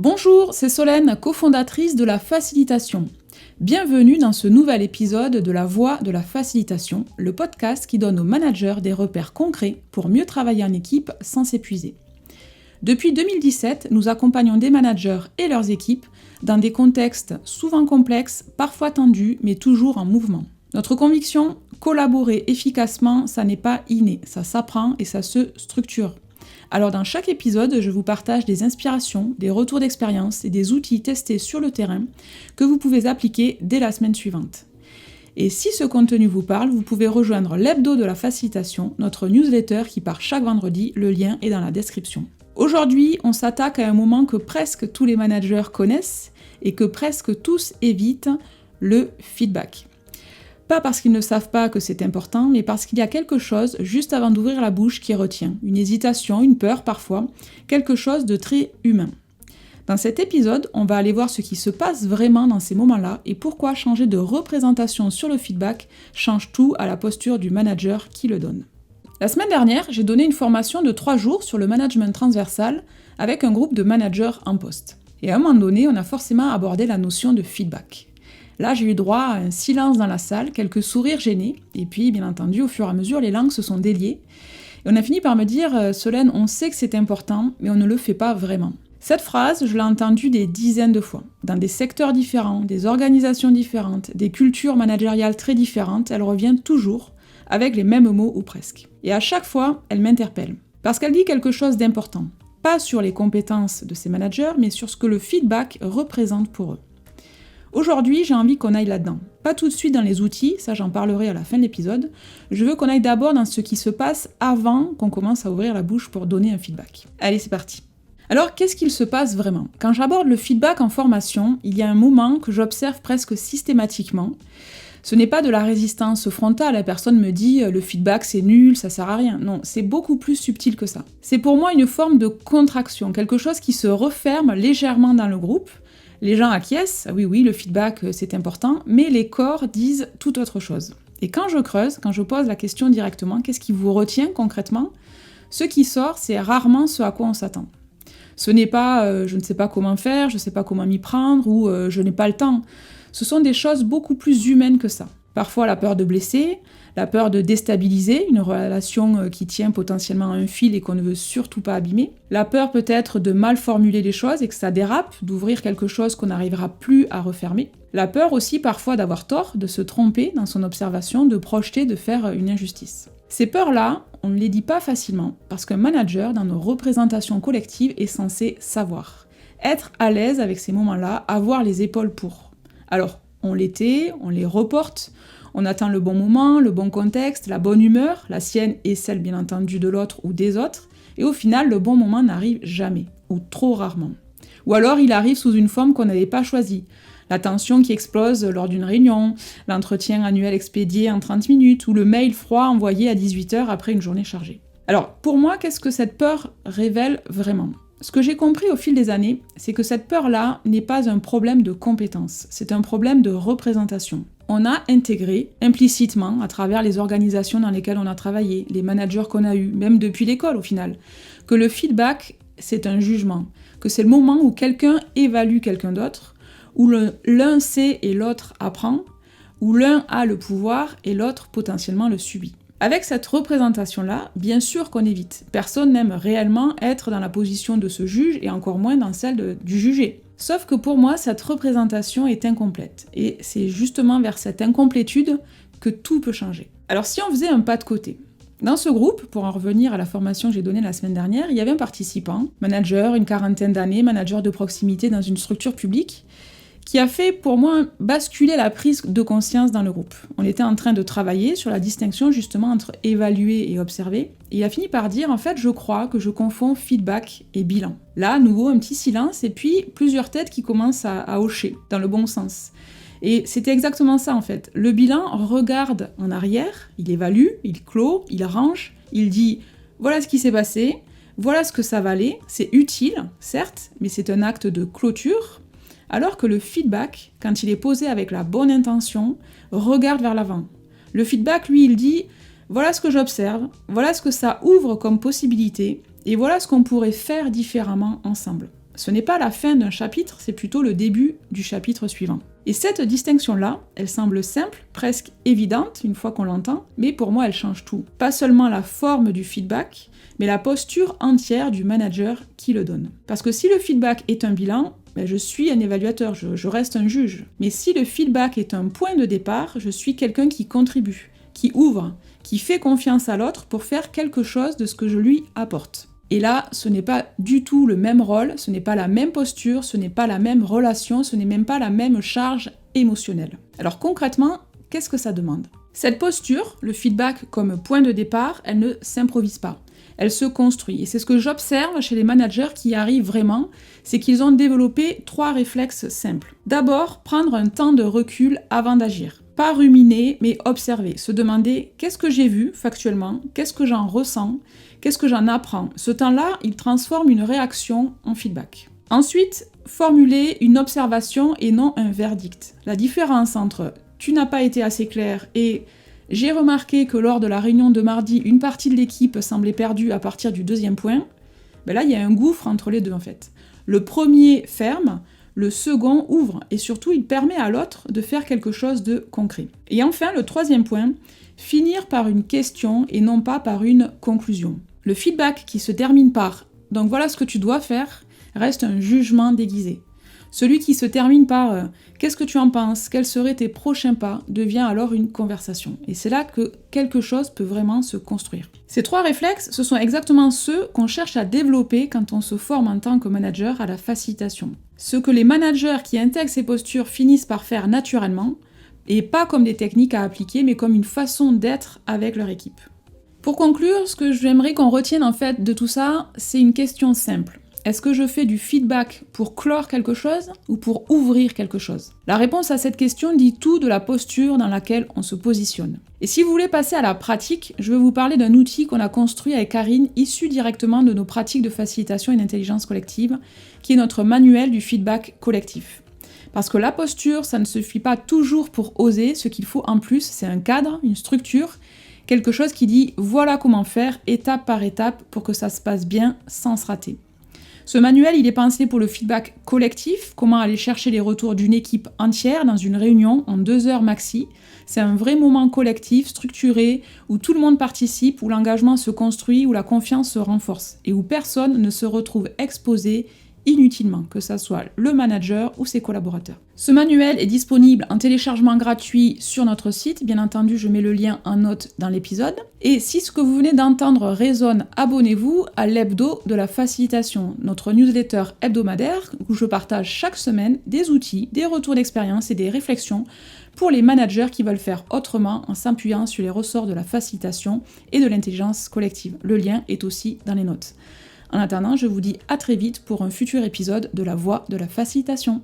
Bonjour, c'est Solène, cofondatrice de la facilitation. Bienvenue dans ce nouvel épisode de La Voix de la facilitation, le podcast qui donne aux managers des repères concrets pour mieux travailler en équipe sans s'épuiser. Depuis 2017, nous accompagnons des managers et leurs équipes dans des contextes souvent complexes, parfois tendus, mais toujours en mouvement. Notre conviction, collaborer efficacement, ça n'est pas inné, ça s'apprend et ça se structure. Alors dans chaque épisode, je vous partage des inspirations, des retours d'expérience et des outils testés sur le terrain que vous pouvez appliquer dès la semaine suivante. Et si ce contenu vous parle, vous pouvez rejoindre l'hebdo de la facilitation, notre newsletter qui part chaque vendredi, le lien est dans la description. Aujourd'hui, on s'attaque à un moment que presque tous les managers connaissent et que presque tous évitent, le feedback. Pas parce qu'ils ne savent pas que c'est important, mais parce qu'il y a quelque chose juste avant d'ouvrir la bouche qui retient. Une hésitation, une peur parfois, quelque chose de très humain. Dans cet épisode, on va aller voir ce qui se passe vraiment dans ces moments-là et pourquoi changer de représentation sur le feedback change tout à la posture du manager qui le donne. La semaine dernière, j'ai donné une formation de 3 jours sur le management transversal avec un groupe de managers en poste. Et à un moment donné, on a forcément abordé la notion de feedback. Là, j'ai eu droit à un silence dans la salle, quelques sourires gênés, et puis, bien entendu, au fur et à mesure, les langues se sont déliées. Et on a fini par me dire « Solène, on sait que c'est important, mais on ne le fait pas vraiment ». Cette phrase, je l'ai entendue des dizaines de fois, dans des secteurs différents, des organisations différentes, des cultures managériales très différentes, elle revient toujours, avec les mêmes mots ou presque. Et à chaque fois, elle m'interpelle, parce qu'elle dit quelque chose d'important, pas sur les compétences de ces managers, mais sur ce que le feedback représente pour eux. Aujourd'hui, j'ai envie qu'on aille là-dedans. Pas tout de suite dans les outils, ça j'en parlerai à la fin de l'épisode. Je veux qu'on aille d'abord dans ce qui se passe avant qu'on commence à ouvrir la bouche pour donner un feedback. Allez, c'est parti. Alors, qu'est-ce qu'il se passe vraiment ? Quand j'aborde le feedback en formation, il y a un moment que j'observe presque systématiquement. Ce n'est pas de la résistance frontale, la personne me dit « le feedback c'est nul, ça sert à rien ». Non, c'est beaucoup plus subtil que ça. C'est pour moi une forme de contraction, quelque chose qui se referme légèrement dans le groupe. Les gens acquiescent, oui, le feedback c'est important, mais les corps disent tout autre chose. Et quand je creuse, quand je pose la question directement, qu'est-ce qui vous retient concrètement ? Ce qui sort, c'est rarement ce à quoi on s'attend. Ce n'est pas je ne sais pas comment faire, je ne sais pas comment m'y prendre, ou je n'ai pas le temps. Ce sont des choses beaucoup plus humaines que ça. Parfois la peur de blesser, la peur de déstabiliser une relation qui tient potentiellement à un fil et qu'on ne veut surtout pas abîmer. La peur peut-être de mal formuler les choses et que ça dérape, d'ouvrir quelque chose qu'on n'arrivera plus à refermer. La peur aussi parfois d'avoir tort, de se tromper dans son observation, de projeter, de faire une injustice. Ces peurs-là, on ne les dit pas facilement parce qu'un manager dans nos représentations collectives est censé savoir. Être à l'aise avec ces moments-là, avoir les épaules pour. Alors, on l'était, on les reporte, on attend le bon moment, le bon contexte, la bonne humeur, la sienne et celle bien entendu de l'autre ou des autres, et au final le bon moment n'arrive jamais, ou trop rarement. Ou alors il arrive sous une forme qu'on n'avait pas choisie, la tension qui explose lors d'une réunion, l'entretien annuel expédié en 30 minutes, ou le mail froid envoyé à 18h après une journée chargée. Alors pour moi, qu'est-ce que cette peur révèle vraiment ? Ce que j'ai compris au fil des années, c'est que cette peur-là n'est pas un problème de compétence, c'est un problème de représentation. On a intégré implicitement, à travers les organisations dans lesquelles on a travaillé, les managers qu'on a eus, même depuis l'école au final, que le feedback, c'est un jugement, que c'est le moment où quelqu'un évalue quelqu'un d'autre, où l'un sait et l'autre apprend, où l'un a le pouvoir et l'autre potentiellement le subit. Avec cette représentation-là, bien sûr qu'on évite. Personne n'aime réellement être dans la position de ce juge et encore moins dans celle du jugé. Sauf que pour moi, cette représentation est incomplète. Et c'est justement vers cette incomplétude que tout peut changer. Alors si on faisait un pas de côté, dans ce groupe, pour en revenir à la formation que j'ai donnée la semaine dernière, il y avait un participant, manager, une quarantaine d'années, manager de proximité dans une structure publique, qui a fait pour moi basculer la prise de conscience dans le groupe. On était en train de travailler sur la distinction justement entre évaluer et observer, et il a fini par dire en fait je crois que je confonds feedback et bilan. Là, à nouveau, un petit silence et puis plusieurs têtes qui commencent à hocher dans le bon sens. Et c'était exactement ça en fait. Le bilan regarde en arrière, il évalue, il clôt, il range, il dit voilà ce qui s'est passé, voilà ce que ça valait, c'est utile, certes, mais c'est un acte de clôture. Alors que le feedback, quand il est posé avec la bonne intention, regarde vers l'avant. Le feedback, lui, il dit « voilà ce que j'observe, voilà ce que ça ouvre comme possibilité, et voilà ce qu'on pourrait faire différemment ensemble ». Ce n'est pas la fin d'un chapitre, c'est plutôt le début du chapitre suivant. Et cette distinction-là, elle semble simple, presque évidente une fois qu'on l'entend, mais pour moi elle change tout. Pas seulement la forme du feedback, mais la posture entière du manager qui le donne. Parce que si le feedback est un bilan, je suis un évaluateur, je reste un juge. Mais si le feedback est un point de départ, je suis quelqu'un qui contribue, qui ouvre, qui fait confiance à l'autre pour faire quelque chose de ce que je lui apporte. Et là, ce n'est pas du tout le même rôle, ce n'est pas la même posture, ce n'est pas la même relation, ce n'est même pas la même charge émotionnelle. Alors concrètement, qu'est-ce que ça demande ? Cette posture, le feedback comme point de départ, elle ne s'improvise pas. Elle se construit. Et c'est ce que j'observe chez les managers qui y arrivent vraiment, c'est qu'ils ont développé 3 réflexes simples. D'abord, prendre un temps de recul avant d'agir. Pas ruminer, mais observer, se demander qu'est-ce que j'ai vu factuellement, qu'est-ce que j'en ressens, qu'est-ce que j'en apprends. Ce temps-là, il transforme une réaction en feedback. Ensuite, formuler une observation et non un verdict. La différence entre « tu n'as pas été assez clair » et « j'ai remarqué que lors de la réunion de mardi, une partie de l'équipe semblait perdue à partir du 2e point », là, il y a un gouffre entre les deux en fait. Le premier ferme, le second ouvre, et surtout, il permet à l'autre de faire quelque chose de concret. Et enfin, le 3e point, finir par une question et non pas par une conclusion. Le feedback qui se termine par « donc voilà ce que tu dois faire » reste un jugement déguisé. Celui qui se termine par « qu'est-ce que tu en penses ? Quels seraient tes prochains pas ?» devient alors une conversation. Et c'est là que quelque chose peut vraiment se construire. Ces 3 réflexes, ce sont exactement ceux qu'on cherche à développer quand on se forme en tant que manager à la facilitation. Ce que les managers qui intègrent ces postures finissent par faire naturellement, et pas comme des techniques à appliquer, mais comme une façon d'être avec leur équipe. Pour conclure, ce que j'aimerais qu'on retienne en fait de tout ça, c'est une question simple. Est-ce que je fais du feedback pour clore quelque chose ou pour ouvrir quelque chose ? La réponse à cette question dit tout de la posture dans laquelle on se positionne. Et si vous voulez passer à la pratique, je vais vous parler d'un outil qu'on a construit avec Karine, issu directement de nos pratiques de facilitation et d'intelligence collective, qui est notre manuel du feedback collectif. Parce que la posture, ça ne suffit pas toujours pour oser, ce qu'il faut en plus, c'est un cadre, une structure, quelque chose qui dit voilà comment faire étape par étape pour que ça se passe bien sans se rater. Ce manuel, il est pensé pour le feedback collectif, comment aller chercher les retours d'une équipe entière dans une réunion en 2 heures maxi. C'est un vrai moment collectif, structuré, où tout le monde participe, où l'engagement se construit, où la confiance se renforce et où personne ne se retrouve exposé inutilement, que ce soit le manager ou ses collaborateurs. Ce manuel est disponible en téléchargement gratuit sur notre site, bien entendu je mets le lien en note dans l'épisode. Et si ce que vous venez d'entendre résonne, abonnez-vous à l'hebdo de la facilitation, notre newsletter hebdomadaire où je partage chaque semaine des outils, des retours d'expérience et des réflexions pour les managers qui veulent faire autrement en s'appuyant sur les ressorts de la facilitation et de l'intelligence collective. Le lien est aussi dans les notes. En attendant, je vous dis à très vite pour un futur épisode de La Voix de la Facilitation.